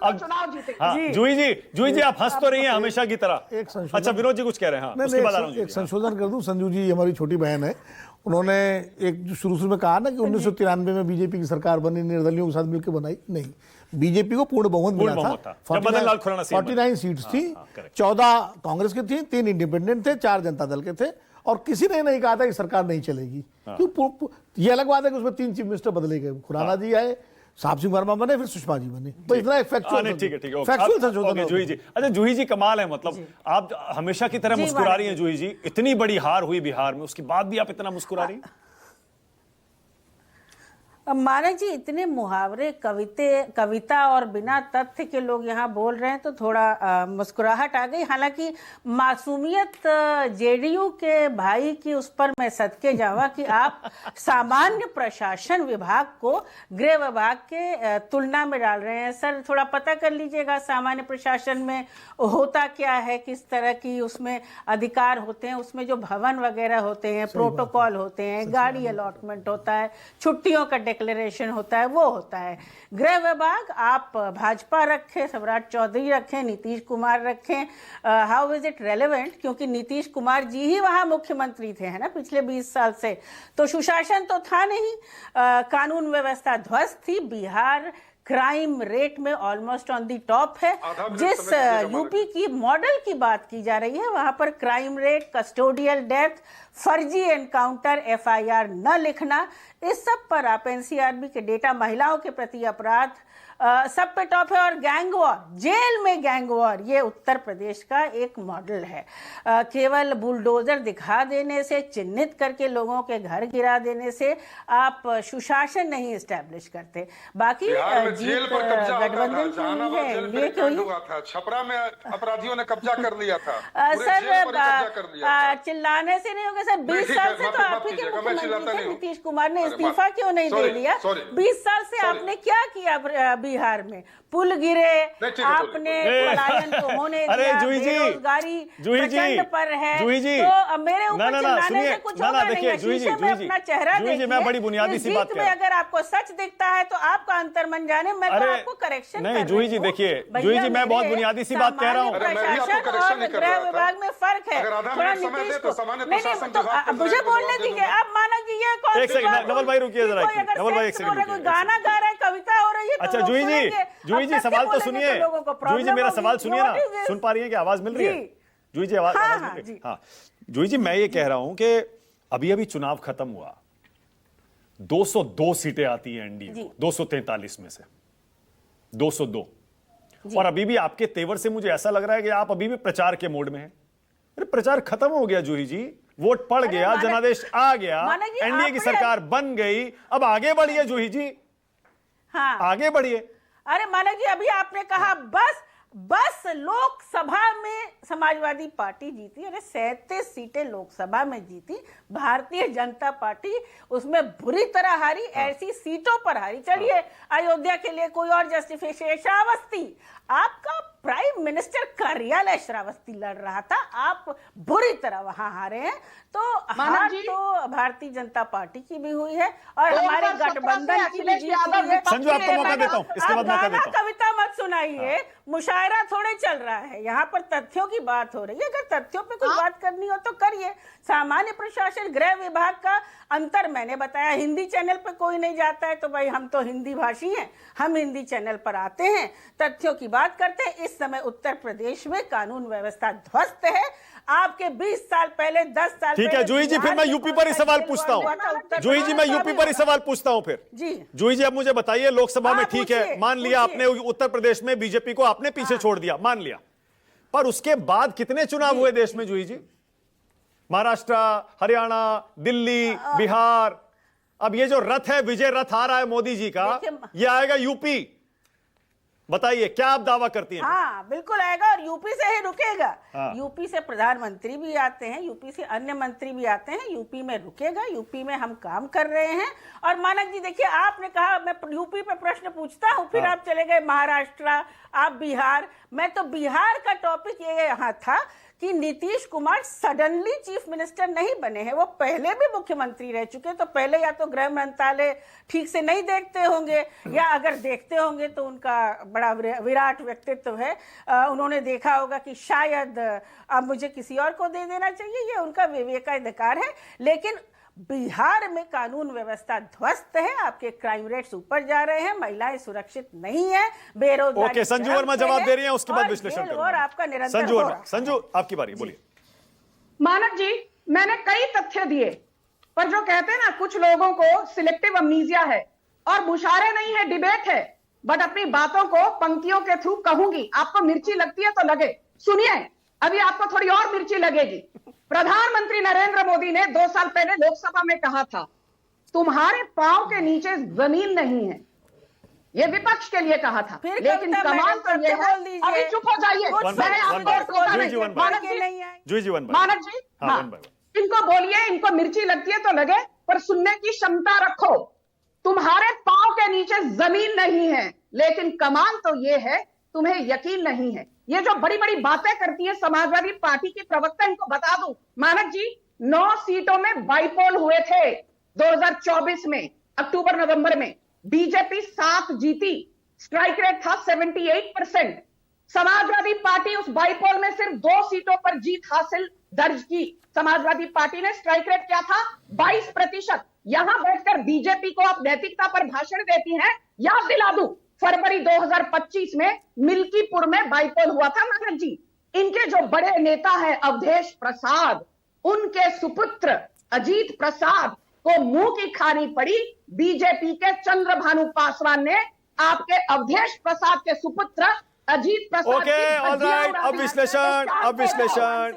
अब चुनाव जीतेगा। हाँ, जूही जी आप हंस तो रही हैं हमेशा की तरह। एक संशोधन, अच्छा विनोद जी कुछ कह रहे हैं। हाँ, उसके बाद आ रहा हूं जी। एक संशोधन कर दूं, संजू जी हमारी छोटी बहन है, उन्होंने एक शुरू में कहा ना कि 1993 में बीजेपी की सरकार बनी, निर्दलियों के साथ मिलकर बनाई, नहीं, बीजेपी को पूर्ण बहुमत मिला था। 49 सीट्स थी, 14 कांग्रेस की थी, 3 इंडिपेंडेंट थे, 4 जनता दल के थे, और किसी ने नहीं कहा था कि सरकार नहीं चलेगी। क्यों? ये अलग बात है कि उसमें 3 चीफ मिनिस्टर बदले गए, खुराना जी आए, साहब सिंह वर्मा बने, फिर सुषमा जी बने। तो इतना एक फैक्चुअल, ठीक है फैक्चुअल संशोधन। जूही जी, अच्छा जूही जी कमाल है, मतलब आप हमेशा की तरह मुस्कुरा रही हैं जूही जी। इतनी बड़ी हार हुई बिहार में, उसके बाद भी आप इतना मुस्कुरा रही हैं। मानक जी, इतने मुहावरे, कविता और बिना तथ्य के लोग यहाँ बोल रहे हैं तो थोड़ा मुस्कुराहट आ गई। हालांकि मासूमियत जेडीयू के भाई की उस पर मैं सदके जावा कि आप सामान्य प्रशासन विभाग को गृह विभाग के तुलना में डाल रहे हैं। सर थोड़ा पता कर लीजिएगा सामान्य प्रशासन में होता क्या है, किस तरह की उसमें अधिकार होते हैं, उसमें जो भवन वगैरह होते हैं, प्रोटोकॉल होते हैं, गाड़ी अलॉटमेंट होता है, छुट्टियों का डिक्लेरेशन होता है, वो होता है। गृह विभाग आप भाजपा रखें, सम्राट चौधरी रखें, नीतीश कुमार रखें, हाउ इज इट रेलेवेंट? क्योंकि नीतीश कुमार जी ही वहां मुख्यमंत्री थे, है ना, पिछले 20 साल से। तो सुशासन तो था नहीं, कानून व्यवस्था ध्वस्त थी। बिहार क्राइम रेट में ऑलमोस्ट ऑन दी टॉप है। जिस यूपी की मॉडल की बात की जा रही है वहां पर क्राइम रेट, कस्टोडियल डेथ, फर्जी एनकाउंटर, एफआईआर न लिखना, इस सब पर आप एनसीआरबी के डेटा, महिलाओं के प्रति अपराध सब पे टॉप है। और गैंग वॉर, जेल में गैंग वॉर, ये उत्तर प्रदेश का एक मॉडल है। केवल बुलडोजर दिखा देने से, चिन्हित करके लोगों के घर गिरा देने से आप सुशासन नहीं एस्टैब्लिश करते। बाकी जेल पर कब्जा गठबंधन की हुई है, एनडीए की हुई है। छपरा में अपराधियों ने कब्जा कर लिया था। सर चिल्लाने से नहीं होगा सर। 20 साल से तो आप ही के मुख्यमंत्री थे नीतीश कुमार, ने इस्तीफा क्यों नहीं दे दिया? 20 साल से आपने क्या किया बिहार में? पुल गिरे, आपने पलायन को होने दिया, बेरोजगारी प्रचंड पर है। तो मेरे ऊपर चिल्लाने से कुछ होगा नहीं। शीशे में अपना चेहरा देखिए। मैं बड़ी बुनियादी सी बात में अगर आपको सच दिखता है तो आपका अंतर मन जाने, मैं तो आपको करेक्शन नहीं। जूही जी देखिए, जूही जी मैं बहुत बुनियादी सी बात कह रहा हूँ। प्रशासन और गृह विभाग में फर्क है। थोड़ा नीतीश को मुझे बोलने दीजिए। आप माना कि ये कौन? एक सेकंड नवल भाई रुकिए जरा, नवल भाई एक सेकंड, कोई गाना गा रहा है, कविता हो रही है। अच्छा जूही जी सवाल तो सुनिए। जूही जी मेरा सवाल सुनिए ना, सुन पा रही है कि आवाज मिल रही है? जूही जी आवाज मिल रही है? हाँ जूही जी, मैं ये कह रहा हूं कि अभी अभी चुनाव खत्म हुआ, 202 सीटें आती हैं एनडीए को, 243 में से 202, और अभी भी आपके तेवर से मुझे ऐसा लग रहा है कि आप अभी भी प्रचार के मोड में हैं। अरे प्रचार खत्म हो गया जूही जी, वोट पड़ गया, जनादेश आ गया, एनडीए की सरकार बन गई, अब आगे बढ़िए जूही जी। हाँ आगे बढ़िए। अरे माना जी, अभी आपने कहा बस लोकसभा में समाजवादी पार्टी जीती। अरे 37 सीटें लोकसभा में जीती, भारतीय जनता पार्टी उसमें बुरी तरह हारी, ऐसी सीटों पर हारी। चलिए अयोध्या के लिए कोई और जस्टिफिकेशन, श्रावस्ती, आपका प्राइम मिनिस्टर कार्यालय श्रावस्ती लड़ रहा था, आप बुरी तरह वहां हारे हैं। तो हार तो भारतीय जनता पार्टी की भी हुई है और हमारे गठबंधन की भी जीत हुई है। संजू आपको मौका देता हूं, इसके बाद मौका देता हूं। कविता मत सुनाइए, मुशायरा थोड़े चल रहा है, यहाँ पर तथ्यों की बात हो रही है। अगर तथ्यों पे कुछ बात करनी हो तो करिए। सामान्य प्रशासन, गृह विभाग का अंतर मैंने बताया। हिंदी चैनल पे कोई नहीं जाता है तो भाई हम तो हिंदी भाषी हैं, हम हिंदी चैनल पर आते हैं, तथ्यों की बात करते हैं। इस समय उत्तर प्रदेश में कानून व्यवस्था ध्वस्त है। आपके 20 साल पहले, 10 साल ठीक है जूही जी, फिर मैं यूपी पर ही सवाल पूछता हूं। जूही जी मैं यूपी पर ही सवाल पूछता हूं फिर। जी जूही जी अब मुझे बताइए, लोकसभा में ठीक है, मान लिया आपने उत्तर प्रदेश में बीजेपी को आपने पीछे छोड़ दिया, मान लिया, पर उसके बाद कितने चुनाव हुए देश में जूही जी? महाराष्ट्र, हरियाणा, दिल्ली, बिहार, अब ये जो रथ है, विजय रथ आ रहा है मोदी जी का, ये आएगा यूपी। बताइए क्या आप दावा करती हैं? हाँ बिल्कुल आएगा और यूपी से ही रुकेगा। यूपी से प्रधानमंत्री भी आते हैं, यूपी से अन्य मंत्री भी आते हैं, यूपी में रुकेगा। यूपी में हम काम कर रहे हैं। और मानक जी देखिए, आपने कहा मैं यूपी पे प्रश्न पूछता हूँ, फिर आप चले गए महाराष्ट्र, आप बिहार। मैं तो बिहार का टॉपिक ये यहाँ था कि Nitish Kumar suddenly chief minister नहीं बने हैं, वो पहले भी मुख्यमंत्री रह चुके। तो पहले या तो गृह मंत्रालय ठीक से नहीं देखते होंगे, या अगर देखते होंगे तो उनका बड़ा विराट व्यक्तित्व है, उन्होंने देखा होगा कि शायद अब मुझे किसी और को दे देना चाहिए, ये उनका विवेकाधिकार है। लेकिन बिहार में कानून व्यवस्था ध्वस्त है, आपके क्राइम रेट्स ऊपर जा रहे हैं, महिलाएं सुरक्षित नहीं है, बेरोजगारी। ओके, संजू वर्मा जवाब दे रही हैं, उसके बाद विश्लेषण करूंगा। और आपका निरंतर संजू वर्मा, संजू आपकी बारी, बोलिए। मानक जी, मैंने कई तथ्य दिए, पर जो कहते हैं ना कुछ लोगों को सिलेक्टिव अमनीजिया है और मुशायरे नहीं है, डिबेट है, बट अपनी बातों को पंक्तियों के थ्रू कहूंगी। आपको मिर्ची लगती है तो लगे, सुनिए, अभी आपको थोड़ी और मिर्ची लगेगी। प्रधानमंत्री नरेंद्र मोदी ने 2 साल पहले लोकसभा में कहा था, तुम्हारे पांव के नीचे जमीन नहीं है। ये विपक्ष के लिए कहा था, लेकिन कमाल तो ये है, अभी चुप हो जाइए, मैंने आपको मानक जी, हाँ, इनको बोलिए, इनको मिर्ची लगती है तो लगे, पर सुनने की क्षमता रखो। तुम्हारे पांव के नीचे जमीन नहीं है, लेकिन कमाल तो ये है तुम्हें यकीन नहीं है। ये जो बड़ी बड़ी बातें करती है समाजवादी पार्टी की प्रवक्ता, इनको बता दूं मानक जी, 9 सीटों में बाइपोल हुए थे 2024 में, अक्टूबर नवंबर में। बीजेपी 7 जीती, स्ट्राइक रेट था 78%। समाजवादी पार्टी उस बाइपोल में सिर्फ 2 सीटों पर जीत हासिल दर्ज की। समाजवादी पार्टी ने स्ट्राइक रेट क्या था, 22%। यहां बैठकर बीजेपी को आप नैतिकता पर भाषण देती हैं। याद दिला दूं, फरवरी 2025 में मिल्कीपुर में बाइपोल हुआ था मानक जी। इनके जो बड़े नेता हैं अवधेश प्रसाद, उनके सुपुत्र अजीत प्रसाद को मुंह की खानी पड़ी। बीजेपी के चंद्रभानु पासवान ने आपके अवधेश प्रसाद के सुपुत्र अजीत प्रसाद ओके, ऑलराइट, अब विश्लेषण